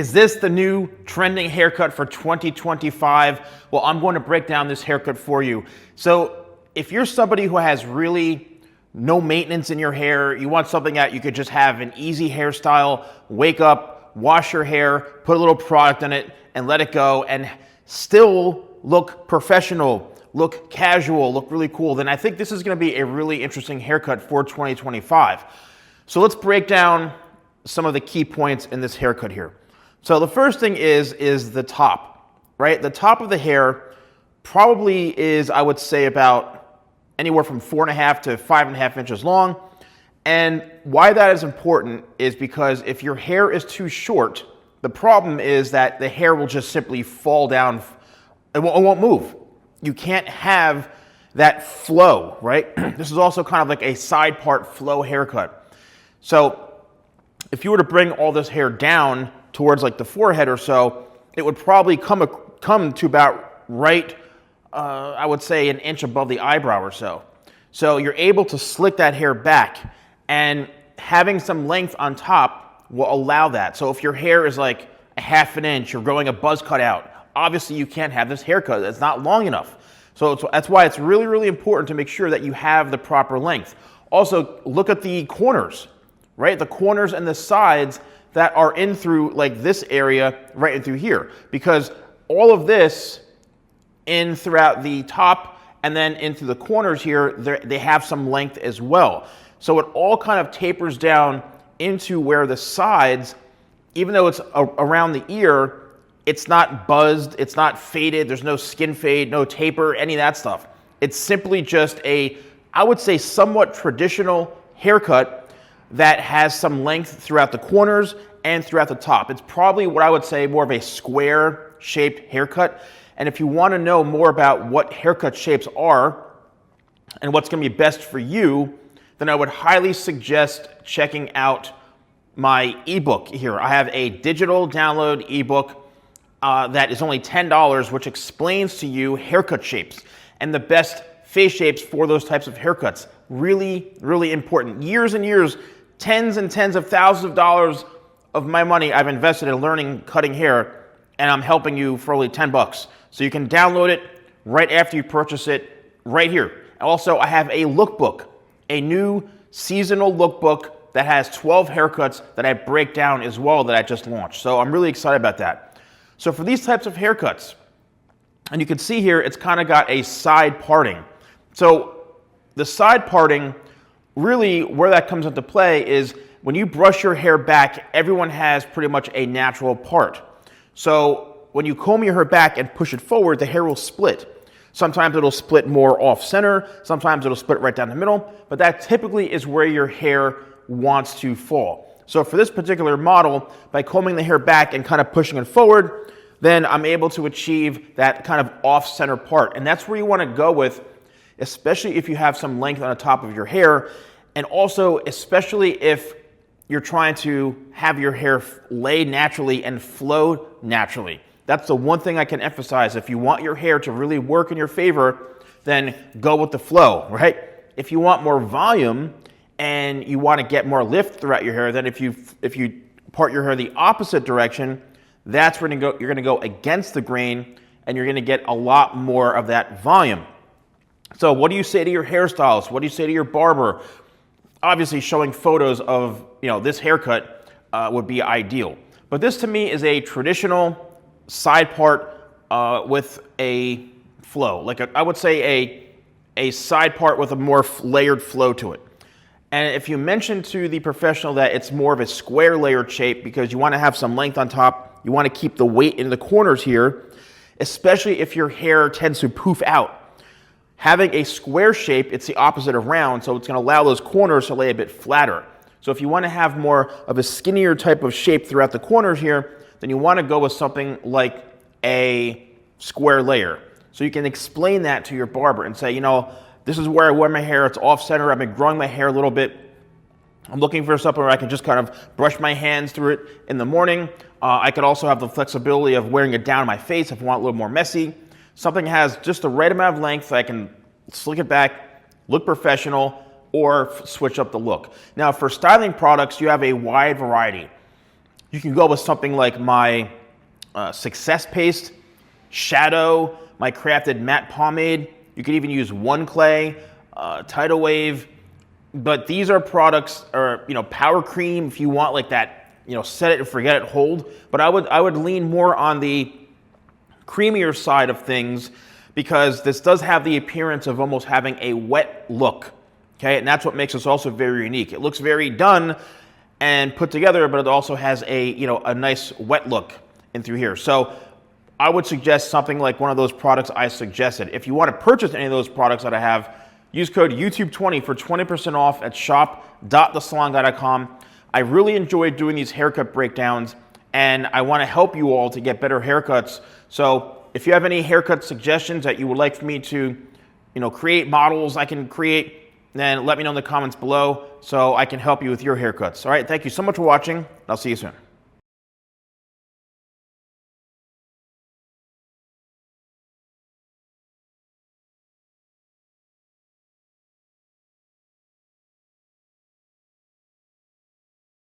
Is this the new trending haircut for 2025? Well, I'm going to break down this haircut for you. So if you're somebody who has really no maintenance in your hair, you want something that you could just have an easy hairstyle, wake up, wash your hair, put a little product in it, and let it go, and still look professional, look casual, look really cool, then I think this is going to be a really interesting haircut for 2025. So let's break down some of the key points in this haircut here. So the first thing is the top, right? The top of the hair probably is, I would say, about anywhere from 4.5 to 5.5 inches long. And why that is important is because if your hair is too short, the problem is that the hair will just simply fall down. It won't move. You can't have that flow, right? This is also kind of like a side part flow haircut. So if you were to bring all this hair down towards like the forehead or so, it would probably come to about right, I would say an inch above the eyebrow or so. So you're able to slick that hair back, and having some length on top will allow that. So if your hair is like a 1/2 inch, you're growing a buzz cut out, obviously you can't have this haircut. It's not long enough. So that's why it's really, really important to make sure that you have the proper length. Also, look at the corners, right? The corners and the sides that are in through like this area, right in through here, because all of this in throughout the top and then into the corners here, they have some length as well. So it all kind of tapers down into where the sides, even though it's around the ear, it's not buzzed, it's not faded, there's no skin fade, no taper, any of that stuff. It's simply just a, I would say, somewhat traditional haircut that has some length throughout the corners and throughout the top. It's probably what I would say more of a square shaped haircut. And if you want to know more about what haircut shapes are and what's going to be best for you, then I would highly suggest checking out my ebook here. I have a digital download ebook that is only $10, which explains to you haircut shapes and the best face shapes for those types of haircuts. Really, really important. Years and years, tens and tens of thousands of dollars of my money I've invested in learning cutting hair, and I'm helping you for only $10. So you can download it right after you purchase it right here. Also, I have a lookbook, a new seasonal lookbook that has 12 haircuts that I break down as well that I just launched. So I'm really excited about that. So for these types of haircuts, and you can see here, it's kind of got a side parting. So the side parting, really where that comes into play is when you brush your hair back, everyone has pretty much a natural part. So when you comb your hair back and push it forward, the hair will split. Sometimes it'll split more off center, sometimes it'll split right down the middle, but that typically is where your hair wants to fall. So for this particular model, by combing the hair back and kind of pushing it forward, then I'm able to achieve that kind of off-center part. And that's where you want to go with, especially if you have some length on the top of your hair, and also especially if you're trying to have your hair lay naturally and flow naturally. That's the one thing I can emphasize. If you want your hair to really work in your favor, then go with the flow, right? If you want more volume and you want to get more lift throughout your hair, then if you part your hair the opposite direction, that's where you're going to go against the grain, and you're going to get a lot more of that volume. So what do you say to your hairstylist? What do you say to your barber? Obviously, showing photos of this haircut would be ideal. But this to me is a traditional side part with a flow, like I would say a side part with a more layered flow to it. And if you mention to the professional that it's more of a square layered shape because you want to have some length on top, you want to keep the weight in the corners here, especially if your hair tends to poof out. Having a square shape, it's the opposite of round, so it's going to allow those corners to lay a bit flatter. So if you want to have more of a skinnier type of shape throughout the corners here, then you want to go with something like a square layer. So you can explain that to your barber and say, this is where I wear my hair, it's off center, I've been growing my hair a little bit. I'm looking for something where I can just kind of brush my hands through it in the morning. I could also have the flexibility of wearing it down my face if I want a little more messy. Something has just the right amount of length so I can slick it back, look professional, or switch up the look. Now, for styling products, you have a wide variety. You can go with something like my Success Paste, Shadow, my crafted matte pomade. You could even use One Clay, Tidal Wave. But these are products, or Power Cream if you want like that, set it and forget it hold. But I would lean more on the creamier side of things, because this does have the appearance of almost having a wet look. Okay, and that's what makes this also very unique. It looks very done and put together, but it also has a nice wet look in through here. So I would suggest something like one of those products I suggested. If you want to purchase any of those products that I have, use code YouTube20 for 20% off at shop.thesalonguy.com. I really enjoy doing these haircut breakdowns, and I want to help you all to get better haircuts. So if you have any haircut suggestions that you would like for me to create models I can create, then let me know in the comments below so I can help you with your haircuts. All right, thank you so much for watching. I'll see you soon.